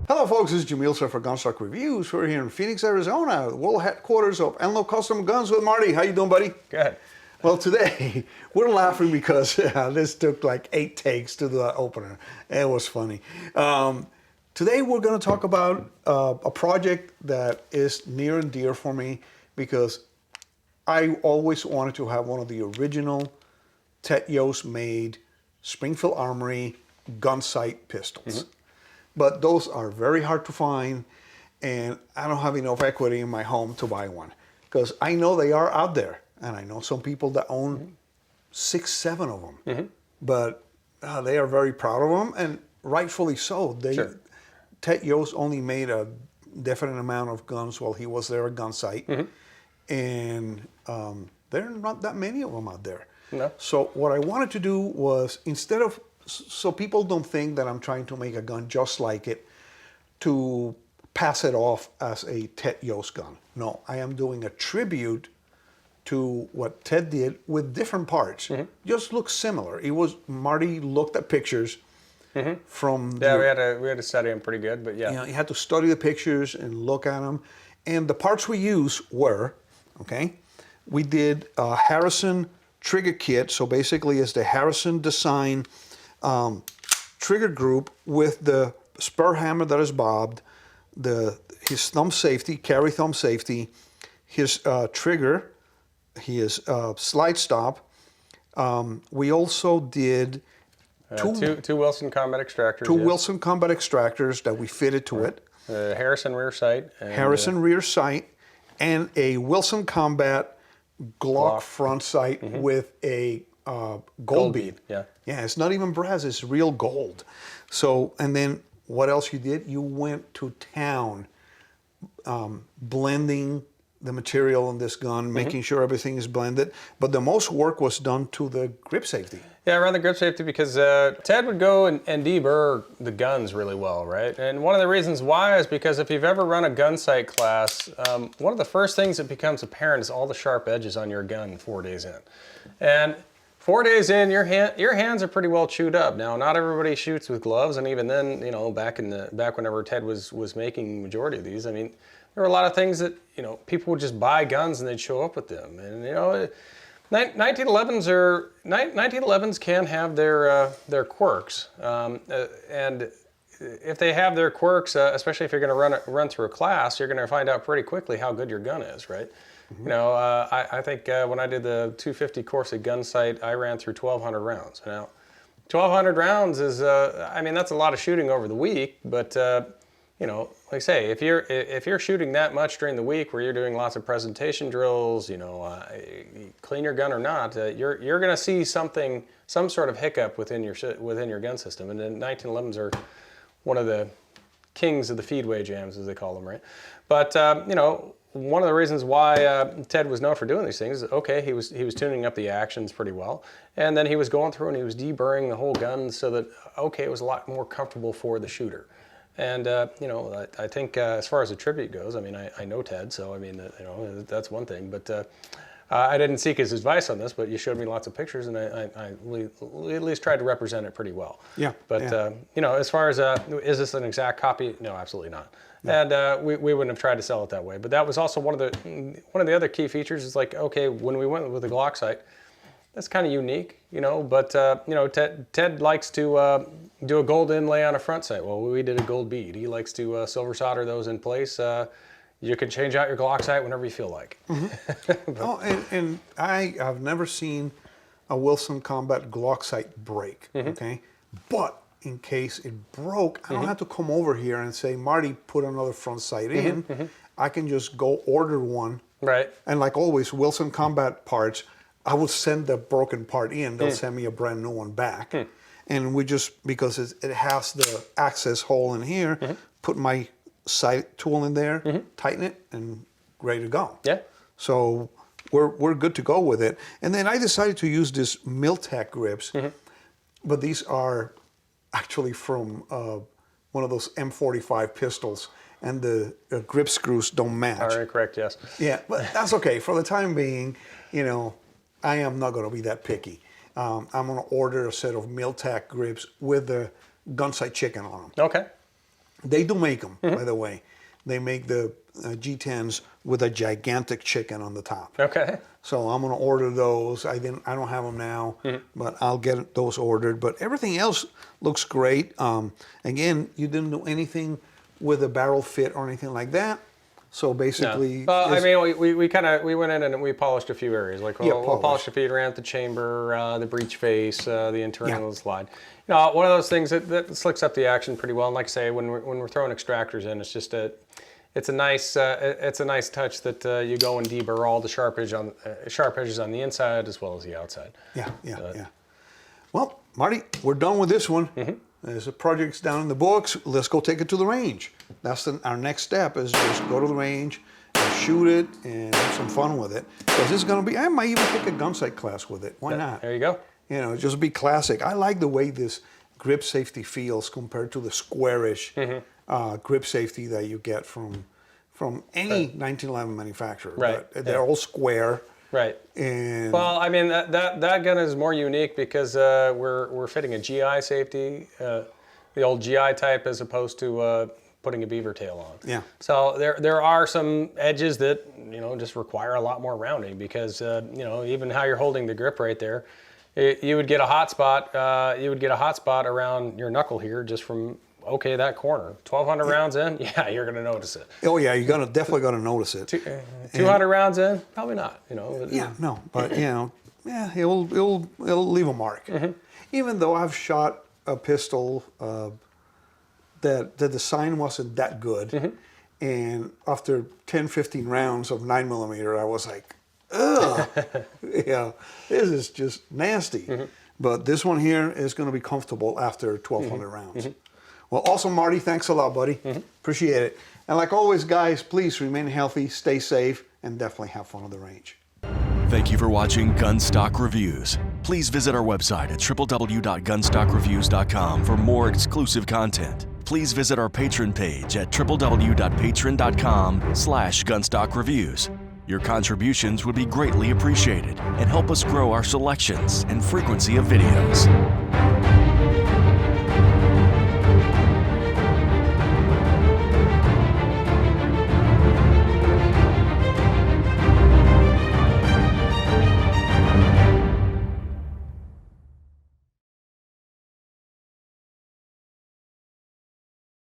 Hello folks, this is Jamil sir for Gunstock Reviews. We're here in Phoenix, Arizona, the world headquarters of Enlo Custom Guns with Marty. How you doing, buddy? Good. Well, today we're laughing because this took like 8 takes to do that opener. It was funny. Today we're going to talk about a project that is near and dear for me because I always wanted to have one of the original Ted Yost made Springfield Armory Gunsite pistols. Mm-hmm. But those are very hard to find, and I don't have enough equity in my home to buy one because I know they are out there, and I know some people that own 6, 7 of them. Mm-hmm. But they are very proud of them, and rightfully so. Ted Yost only made a definite amount of guns while he was there at Gunsite, and there are not that many of them out there. No. So what I wanted to do was, instead of, so people don't think that I'm trying to make a gun just like it to pass it off as a Ted Yost gun. No, I am doing a tribute to what Ted did with different parts. Mm-hmm. Just looks similar. It was, Marty looked at pictures from... Yeah, we had to study them pretty good, but yeah. You know, you had to study the pictures and look at them. And the parts we used were, we did a Harrison trigger kit. So basically it's the Harrison design trigger group with the spur hammer that is bobbed, his thumb safety, carry thumb safety, his trigger, his slide stop. We also did two Wilson combat extractors. Two Wilson combat extractors that we fitted to it. Harrison rear sight. Harrison rear sight, and a Wilson combat Glock front sight with a gold bead. Yeah, it's not even brass, it's real gold. So, and then what else you did? You went to town blending the material in this gun, making sure everything is blended. But the most work was done to the grip safety. Yeah, around the grip safety, because Ted would go and deburr the guns really well, right? And one of the reasons why is because if you've ever run a Gunsite class, one of the first things that becomes apparent is all the sharp edges on your gun 4 days in. And 4 days in, your hands are pretty well chewed up. Now, not everybody shoots with gloves, and even then, you know, back whenever Ted was making the majority of these, I mean, there were a lot of things that, you know, people would just buy guns and they'd show up with them. And, you know, 1911s can have their quirks, and if they have their quirks, especially if you're going to run through a class, you're going to find out pretty quickly how good your gun is, right? You know, I think when I did the 250 course at Gunsite, I ran through 1,200 rounds. Now, 1,200 rounds is, I mean, that's a lot of shooting over the week, but you know, like I say, if you're shooting that much during the week where you're doing lots of presentation drills, you know, clean your gun or not, you're going to see some sort of hiccup within your gun system. And then 1911s are one of the kings of the feedway jams, as they call them, right? But you know, one of the reasons why Ted was known for doing these things is, okay, he was tuning up the actions pretty well, and then he was going through and he was deburring the whole gun so that, okay, it was a lot more comfortable for the shooter. And you know, I think as far as the tribute goes, I mean, I know Ted, so I mean, you know, that's one thing. But I didn't seek his advice on this, but you showed me lots of pictures, and I at least tried to represent it pretty well. Yeah. But you know, as far as is this an exact copy? No, absolutely not. No. And we wouldn't have tried to sell it that way. But that was also one of the other key features. Is like, okay, when we went with the Glock sight, that's kind of unique, you know. But you know, Ted likes to do a gold inlay on a front sight. Well, we did a gold bead. He likes to silver solder those in place. You can change out your Glock sight whenever you feel like. And I have never seen a Wilson Combat Glock sight break. Okay, but in case it broke, I don't have to come over here and say, Marty, put another front sight in. I can just go order one. Right. And like always, Wilson Combat parts, I will send the broken part in. They'll send me a brand new one back. And we just, because it has the access hole in here, put my sight tool in there, tighten it, and ready to go. Yeah. So we're good to go with it. And then I decided to use this Miltech grips, but these are actually from one of those M45 pistols, and the grip screws don't match. Are incorrect, yes. Yeah, but that's okay. For the time being, you know, I am not going to be that picky. I'm going to order a set of Miltech grips with the Gunsite chicken on them. Okay. They do make them, by the way. They make the G10s with a gigantic chicken on the top. Okay. So I'm gonna order those. I don't have them now, but I'll get those ordered. But everything else looks great. Again, you didn't do anything with a barrel fit or anything like that. So basically, no. I mean, we went in and we polished a few areas. Like we'll polish the feed ramp, the chamber, the breech face, the internal slide. You know, one of those things that slicks up the action pretty well. And like I say, when we're throwing extractors in, it's just it's a nice touch that you go and deburr all the sharp edges on the inside as well as the outside. Yeah. Well, Marty, we're done with this one. There's a project's down in the books. Let's go take it to the range. That's our next step, is just go to the range and shoot it and have some fun with it. Because it's going to be, I might even take a Gunsite class with it. Why not? There you go. You know, just be classic. I like the way this grip safety feels compared to the squarish grip safety that you get from any 1911 manufacturer. Right. But they're all square. Right. And well, I mean that gun is more unique because we're fitting a GI safety, the old GI type, as opposed to putting a beaver tail on. Yeah. So there are some edges that just require a lot more rounding because even how you're holding the grip right there, you would get a hot spot. You would get a hot spot around your knuckle here just from that corner. 1,200 rounds in, yeah, you're gonna notice it. Oh yeah, you're definitely gonna notice it. 200 rounds in, probably not. Yeah, no, but yeah, it'll leave a mark. Even though I've shot a pistol that the design wasn't that good, and after 10, 15 rounds of 9mm, I was like, ugh, yeah, this is just nasty. But this one here is going to be comfortable after 1,200 rounds. Well, awesome, Marty. Thanks a lot, buddy. Appreciate it. And like always, guys, please remain healthy, stay safe, and definitely have fun on the range. Thank you for watching Gunstock Reviews. Please visit our website at www.gunstockreviews.com for more exclusive content. Please visit our Patreon page at www.patreon.com/gunstockreviews. Your contributions would be greatly appreciated and help us grow our selections and frequency of videos.